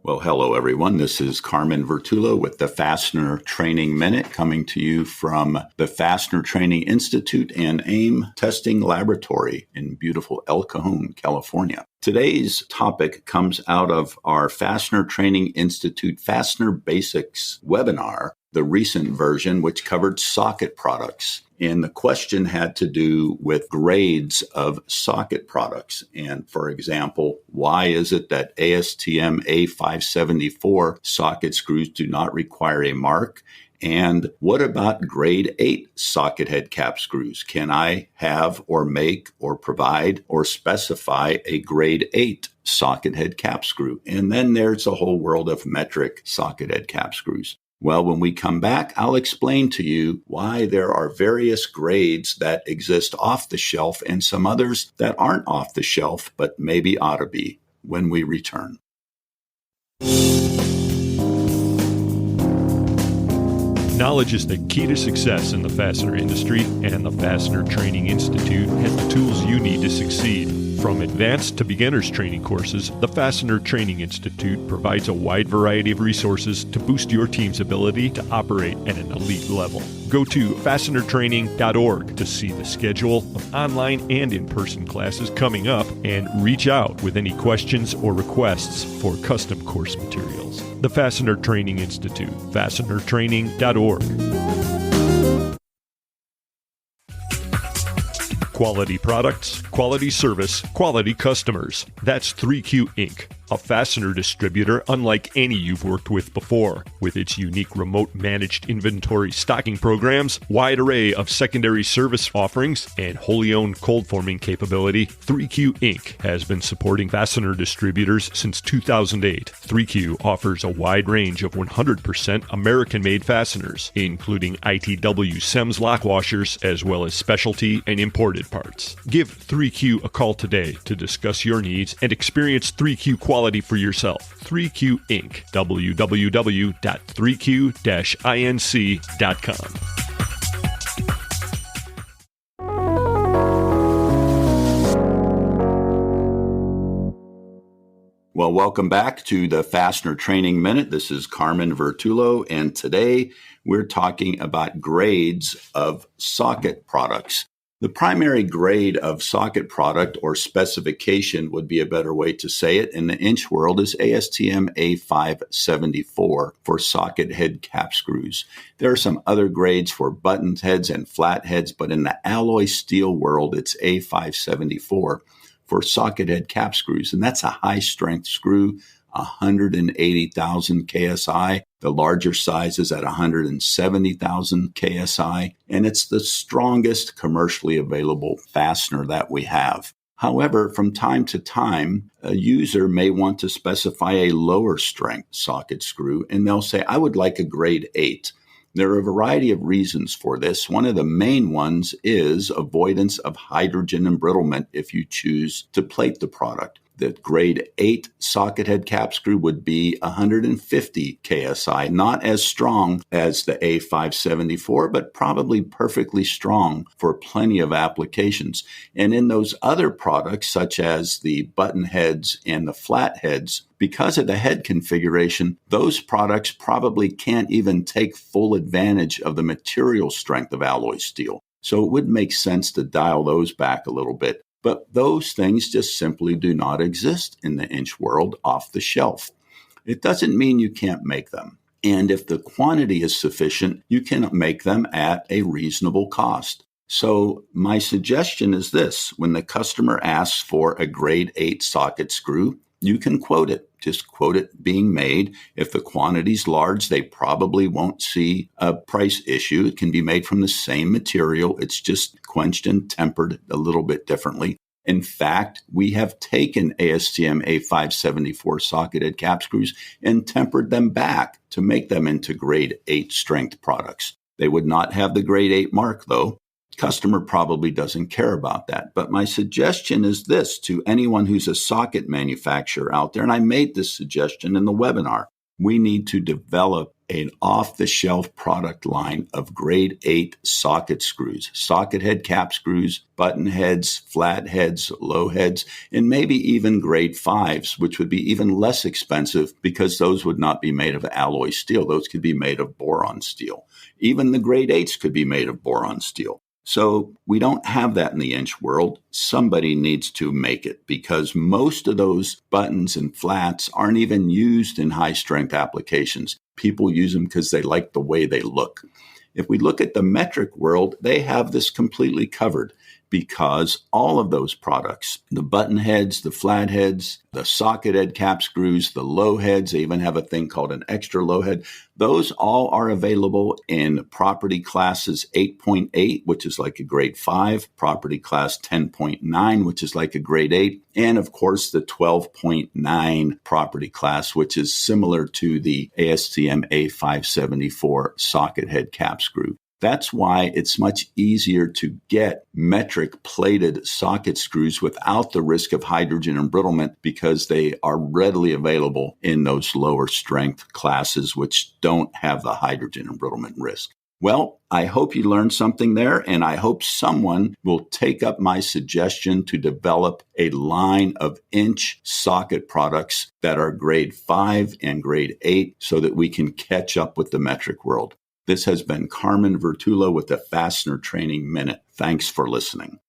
Well, hello, everyone. This is Carmen Vertullo with the Fastener Training Minute, coming to you from the Fastener Training Institute and AIM Testing Laboratory in beautiful El Cajon, California. Today's topic comes out of our Fastener Training Institute Fastener Basics webinar, the recent version, which covered socket products. And the question had to do with grades of socket products. And for example, why is it that ASTM A574 socket screws do not require a mark? And what about grade 8 socket head cap screws? Can I have or make or provide or specify a grade 8 socket head cap screw? And then there's a whole world of metric socket head cap screws. Well, when we come back, I'll explain to you why there are various grades that exist off the shelf and some others that aren't off the shelf, but maybe ought to be when we return. Knowledge is the key to success in the fastener industry, and the Fastener Training Institute has the tools you need to succeed. From advanced to beginners training courses, the Fastener Training Institute provides a wide variety of resources to boost your team's ability to operate at an elite level. Go to fastenertraining.org to see the schedule of online and in-person classes coming up, and reach out with any questions or requests for custom course materials. The Fastener Training Institute, fastenertraining.org. Quality products, quality service, quality customers. That's 3Q Inc., a fastener distributor unlike any you've worked with before. With its unique remote managed inventory stocking programs, wide array of secondary service offerings, and wholly owned cold forming capability, 3Q Inc. has been supporting fastener distributors since 2008. 3Q offers a wide range of 100% American-made fasteners, including ITW SEMS lock washers, as well as specialty and imported parts. Give 3Q a call today to discuss your needs and experience 3Q quality for yourself. 3Q Inc. www.3q-inc.com. Well, welcome back to the Fastener Training Minute. This is Carmen Vertullo, and today we're talking about grades of socket products. The primary grade of socket product, or specification would be a better way to say it, in the inch world is ASTM A574 for socket head cap screws. There are some other grades for button heads and flat heads, but in the alloy steel world, it's A574 for socket head cap screws, and that's a high-strength screw, 180,000 KSI. The larger size is at 170,000 KSI, and it's the strongest commercially available fastener that we have. However, from time to time, a user may want to specify a lower strength socket screw, and they'll say, I would like a grade 8. There are a variety of reasons for this. One of the main ones is avoidance of hydrogen embrittlement if you choose to plate the product. The grade 8 socket head cap screw would be 150 KSI, not as strong as the A574, but probably perfectly strong for plenty of applications. And in those other products, such as the button heads and the flat heads, because of the head configuration, those products probably can't even take full advantage of the material strength of alloy steel. So it would make sense to dial those back a little bit. But those things just simply do not exist in the inch world off the shelf. It doesn't mean you can't make them. And if the quantity is sufficient, you can make them at a reasonable cost. So my suggestion is this: when the customer asks for a grade 8 socket screw, you can quote it. Just quote it being made. If the quantity's large, they probably won't see a price issue. It can be made from the same material. It's just quenched and tempered a little bit differently. In fact, we have taken ASTM A574 socketed cap screws and tempered them back to make them into grade 8 strength products. They would not have the grade 8 mark, though. Customer probably doesn't care about that. But my suggestion is this to anyone who's a socket manufacturer out there, and I made this suggestion in the webinar. we need to develop an off-the-shelf product line of grade 8 socket screws, socket head cap screws, button heads, flat heads, low heads, and maybe even grade 5s, which would be even less expensive because those would not be made of alloy steel. Those could be made of boron steel. Even the grade 8s could be made of boron steel. So we don't have that in the inch world. Somebody needs to make it because most of those buttons and flats aren't even used in high-strength applications. People use them because they like the way they look. If we look at the metric world, they have this completely covered because all of those products, the button heads, the flat heads, the socket head cap screws, the low heads, they even have a thing called an extra low head. Those all are available in property classes 8.8, which is like a grade 5, property class 10.9, which is like a grade 8, and of course the 12.9 property class, which is similar to the ASTM A574 socket head cap screw. That's why it's much easier to get metric plated socket screws without the risk of hydrogen embrittlement because they are readily available in those lower strength classes which don't have the hydrogen embrittlement risk. Well, I hope you learned something there, and I hope someone will take up my suggestion to develop a line of inch socket products that are grade 5 and grade 8 so that we can catch up with the metric world. This has been Carmen Vertullo with the Fastener Training Minute. Thanks for listening.